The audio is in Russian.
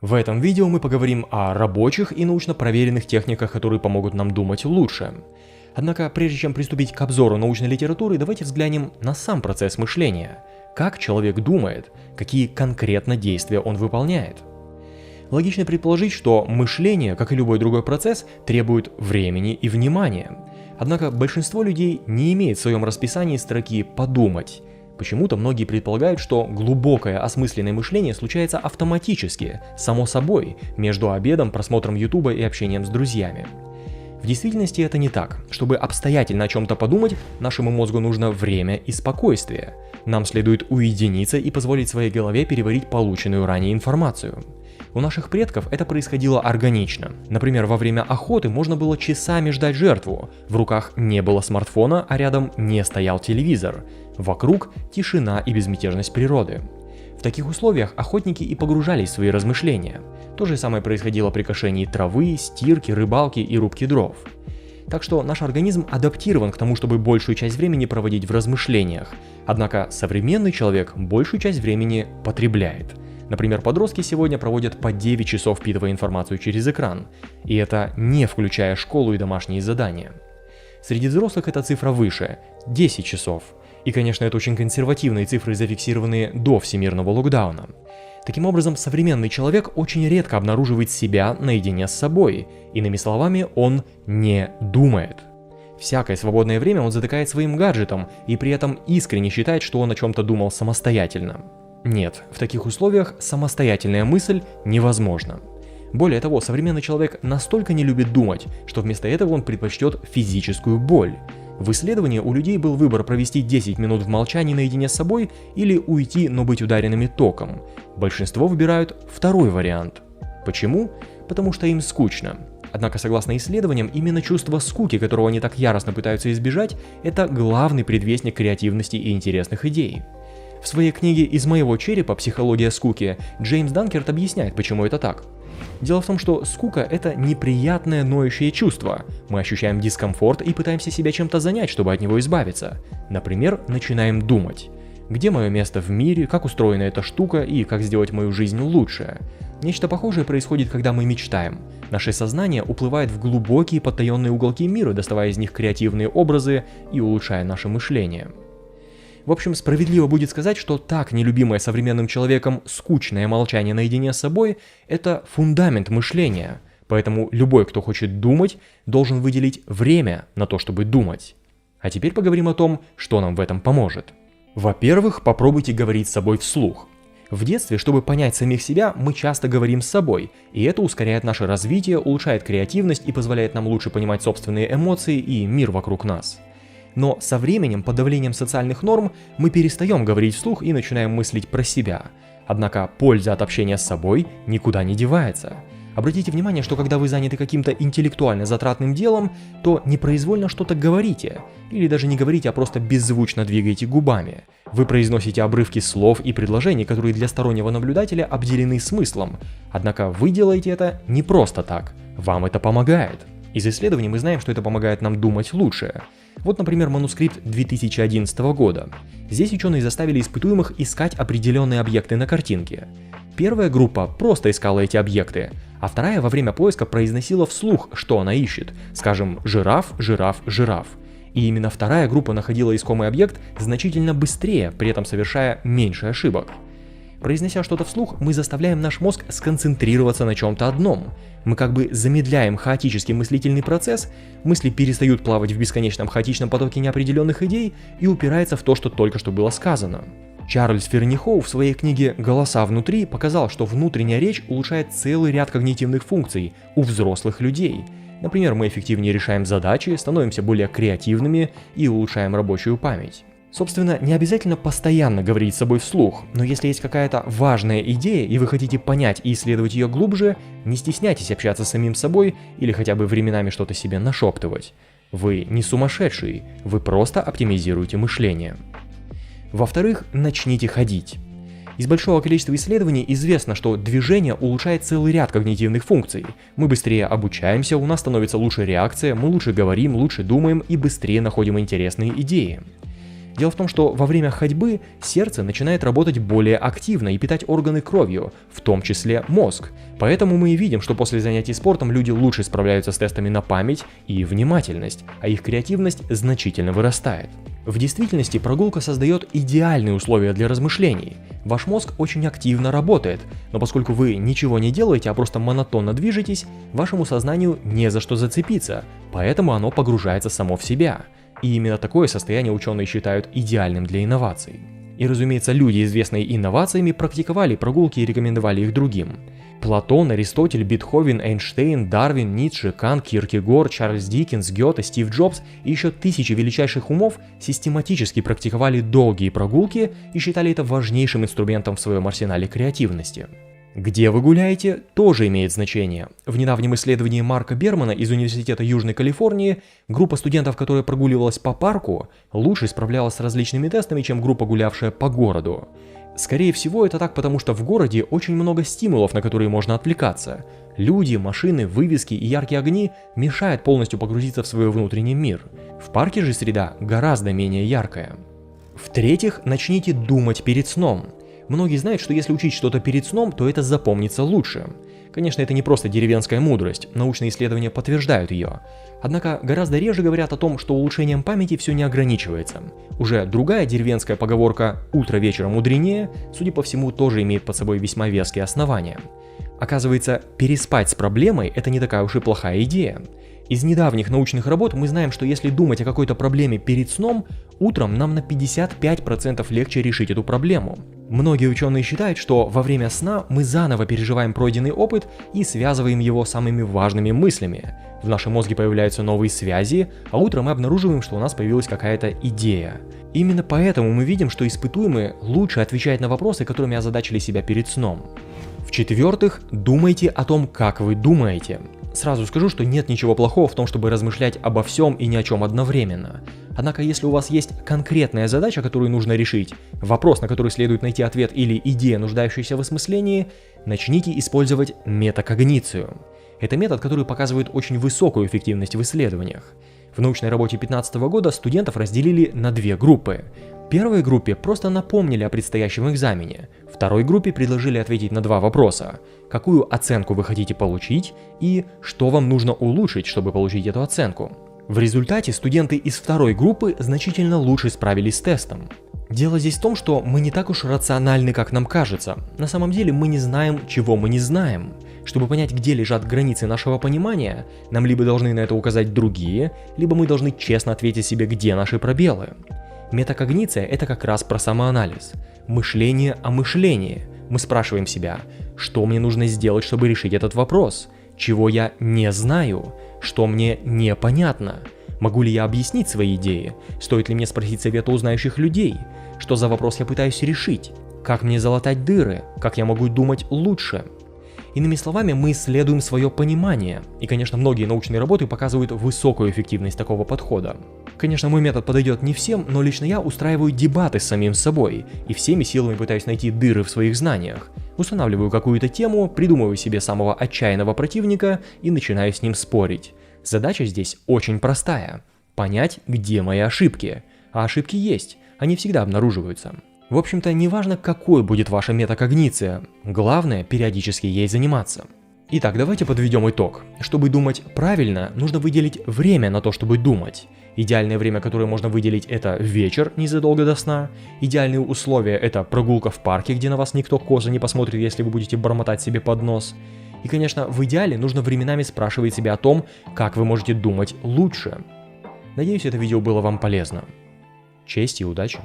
В этом видео мы поговорим о рабочих и научно проверенных техниках, которые помогут нам думать лучше. Однако, прежде чем приступить к обзору научной литературы, давайте взглянем на сам процесс мышления. Как человек думает, какие конкретно действия он выполняет. Логично предположить, что мышление, как и любой другой процесс, требует времени и внимания. Однако большинство людей не имеет в своем расписании строки «подумать». Почему-то многие предполагают, что глубокое осмысленное мышление случается автоматически, само собой, между обедом, просмотром Ютуба и общением с друзьями. В действительности это не так. Чтобы обстоятельно о чем-то подумать, нашему мозгу нужно время и спокойствие. Нам следует уединиться и позволить своей голове переварить полученную ранее информацию. У наших предков это происходило органично. Например, во время охоты можно было часами ждать жертву. В руках не было смартфона, а рядом не стоял телевизор. Вокруг тишина и безмятежность природы. В таких условиях охотники и погружались в свои размышления. То же самое происходило при кошении травы, стирке, рыбалке и рубке дров. Так что наш организм адаптирован к тому, чтобы большую часть времени проводить в размышлениях. Однако современный человек большую часть времени потребляет. Например, подростки сегодня проводят по 9 часов, впитывая информацию через экран. И это не включая школу и домашние задания. Среди взрослых эта цифра выше – 10 часов. И, конечно, это очень консервативные цифры, зафиксированные до всемирного локдауна. Таким образом, современный человек очень редко обнаруживает себя наедине с собой. Иными словами, он не думает. Всякое свободное время он затыкает своим гаджетом и при этом искренне считает, что он о чем-то думал самостоятельно. Нет, в таких условиях самостоятельная мысль невозможна. Более того, современный человек настолько не любит думать, что вместо этого он предпочтет физическую боль. В исследовании у людей был выбор провести 10 минут в молчании наедине с собой или уйти, но быть ударенными током. Большинство выбирают второй вариант. Почему? Потому что им скучно. Однако, согласно исследованиям, именно чувство скуки, которого они так яростно пытаются избежать, это главный предвестник креативности и интересных идей. В своей книге «Из моего черепа. Психология скуки» Джеймс Данкерт объясняет, почему это так. Дело в том, что скука – это неприятное ноющее чувство. Мы ощущаем дискомфорт и пытаемся себя чем-то занять, чтобы от него избавиться. Например, начинаем думать. Где мое место в мире, как устроена эта штука и как сделать мою жизнь лучше? Нечто похожее происходит, когда мы мечтаем. Наше сознание уплывает в глубокие потаенные уголки мира, доставая из них креативные образы и улучшая наше мышление. В общем, справедливо будет сказать, что так нелюбимое современным человеком скучное молчание наедине с собой – это фундамент мышления. Поэтому любой, кто хочет думать, должен выделить время на то, чтобы думать. А теперь поговорим о том, что нам в этом поможет. Во-первых, попробуйте говорить с собой вслух. В детстве, чтобы понять самих себя, мы часто говорим с собой, и это ускоряет наше развитие, улучшает креативность и позволяет нам лучше понимать собственные эмоции и мир вокруг нас. Но со временем, под давлением социальных норм, мы перестаем говорить вслух и начинаем мыслить про себя. Однако польза от общения с собой никуда не девается. Обратите внимание, что когда вы заняты каким-то интеллектуально затратным делом, то непроизвольно что-то говорите. Или даже не говорите, а просто беззвучно двигаете губами. Вы произносите обрывки слов и предложений, которые для стороннего наблюдателя обделены смыслом. Однако вы делаете это не просто так. Вам это помогает. Из исследований мы знаем, что это помогает нам думать лучше. Вот, например, манускрипт 2011 года. Здесь ученые заставили испытуемых искать определенные объекты на картинке. Первая группа просто искала эти объекты, а вторая во время поиска произносила вслух, что она ищет. Скажем, жираф, жираф, жираф. И именно вторая группа находила искомый объект значительно быстрее, при этом совершая меньше ошибок. Произнося что-то вслух, мы заставляем наш мозг сконцентрироваться на чем-то одном. Мы как бы замедляем хаотический мыслительный процесс, мысли перестают плавать в бесконечном хаотичном потоке неопределенных идей и упираются в то, что только что было сказано. Чарльз Фернихоу в своей книге «Голоса внутри» показал, что внутренняя речь улучшает целый ряд когнитивных функций у взрослых людей. Например, мы эффективнее решаем задачи, становимся более креативными и улучшаем рабочую память. Собственно, не обязательно постоянно говорить с собой вслух, но если есть какая-то важная идея и вы хотите понять и исследовать ее глубже, не стесняйтесь общаться с самим собой или хотя бы временами что-то себе нашептывать. Вы не сумасшедший, вы просто оптимизируете мышление. Во-вторых, начните ходить. Из большого количества исследований известно, что движение улучшает целый ряд когнитивных функций. Мы быстрее обучаемся, у нас становится лучше реакция, мы лучше говорим, лучше думаем и быстрее находим интересные идеи. Дело в том, что во время ходьбы сердце начинает работать более активно и питать органы кровью, в том числе мозг. Поэтому мы и видим, что после занятий спортом люди лучше справляются с тестами на память и внимательность, а их креативность значительно вырастает. В действительности прогулка создает идеальные условия для размышлений. Ваш мозг очень активно работает, но поскольку вы ничего не делаете, а просто монотонно движетесь, вашему сознанию не за что зацепиться, поэтому оно погружается само в себя. И именно такое состояние ученые считают идеальным для инноваций. И разумеется, люди, известные инновациями, практиковали прогулки и рекомендовали их другим. Платон, Аристотель, Бетховен, Эйнштейн, Дарвин, Ницше, Кант, Киркегор, Чарльз Диккенс, Гёте, Стив Джобс и еще тысячи величайших умов систематически практиковали долгие прогулки и считали это важнейшим инструментом в своем арсенале креативности. Где вы гуляете, тоже имеет значение. В недавнем исследовании Марка Бермана из Университета Южной Калифорнии группа студентов, которая прогуливалась по парку, лучше справлялась с различными тестами, чем группа, гулявшая по городу. Скорее всего, это так, потому что в городе очень много стимулов, на которые можно отвлекаться. Люди, машины, вывески и яркие огни мешают полностью погрузиться в свой внутренний мир. В парке же среда гораздо менее яркая. В-третьих, начните думать перед сном. Многие знают, что если учить что-то перед сном, то это запомнится лучше. Конечно, это не просто деревенская мудрость, научные исследования подтверждают ее. Однако гораздо реже говорят о том, что улучшением памяти все не ограничивается. Уже другая деревенская поговорка «утро вечером мудренее», судя по всему, тоже имеет под собой весьма веские основания. Оказывается, переспать с проблемой – это не такая уж и плохая идея. Из недавних научных работ мы знаем, что если думать о какой-то проблеме перед сном, утром нам на 55% легче решить эту проблему. Многие ученые считают, что во время сна мы заново переживаем пройденный опыт и связываем его с самыми важными мыслями. В нашем мозге появляются новые связи, а утром мы обнаруживаем, что у нас появилась какая-то идея. Именно поэтому мы видим, что испытуемые лучше отвечают на вопросы, которыми озадачили себя перед сном. В-четвертых, думайте о том, как вы думаете. Сразу скажу, что нет ничего плохого в том, чтобы размышлять обо всем и ни о чем одновременно. Однако, если у вас есть конкретная задача, которую нужно решить, вопрос, на который следует найти ответ, или идея, нуждающаяся в осмыслении, начните использовать метакогницию. Это метод, который показывает очень высокую эффективность в исследованиях. В научной работе 2015 года студентов разделили на две группы. Первой группе просто напомнили о предстоящем экзамене. Второй группе предложили ответить на два вопроса. Какую оценку вы хотите получить и что вам нужно улучшить, чтобы получить эту оценку. В результате студенты из второй группы значительно лучше справились с тестом. Дело здесь в том, что мы не так уж рациональны, как нам кажется. На самом деле мы не знаем, чего мы не знаем. Чтобы понять, где лежат границы нашего понимания, нам либо должны на это указать другие, либо мы должны честно ответить себе, где наши пробелы. Метакогниция – это как раз про самоанализ. Мышление о мышлении. Мы спрашиваем себя, что мне нужно сделать, чтобы решить этот вопрос? Чего я не знаю? Что мне непонятно? Могу ли я объяснить свои идеи? Стоит ли мне спросить совета у знающих людей? Что за вопрос я пытаюсь решить? Как мне залатать дыры? Как я могу думать лучше? Иными словами, мы исследуем свое понимание. И, конечно, многие научные работы показывают высокую эффективность такого подхода. Конечно, мой метод подойдет не всем, но лично я устраиваю дебаты с самим собой и всеми силами пытаюсь найти дыры в своих знаниях. Устанавливаю какую-то тему, придумываю себе самого отчаянного противника и начинаю с ним спорить. Задача здесь очень простая – понять, где мои ошибки. А ошибки есть, они всегда обнаруживаются. В общем-то, неважно, какой будет ваша метакогниция, главное – периодически ей заниматься. Итак, давайте подведем итог. Чтобы думать правильно, нужно выделить время на то, чтобы думать. Идеальное время, которое можно выделить, это вечер, незадолго до сна. Идеальные условия – это прогулка в парке, где на вас никто косо не посмотрит, если вы будете бормотать себе под нос. И, конечно, в идеале нужно временами спрашивать себя о том, как вы можете думать лучше. Надеюсь, это видео было вам полезно. Честь и удачи!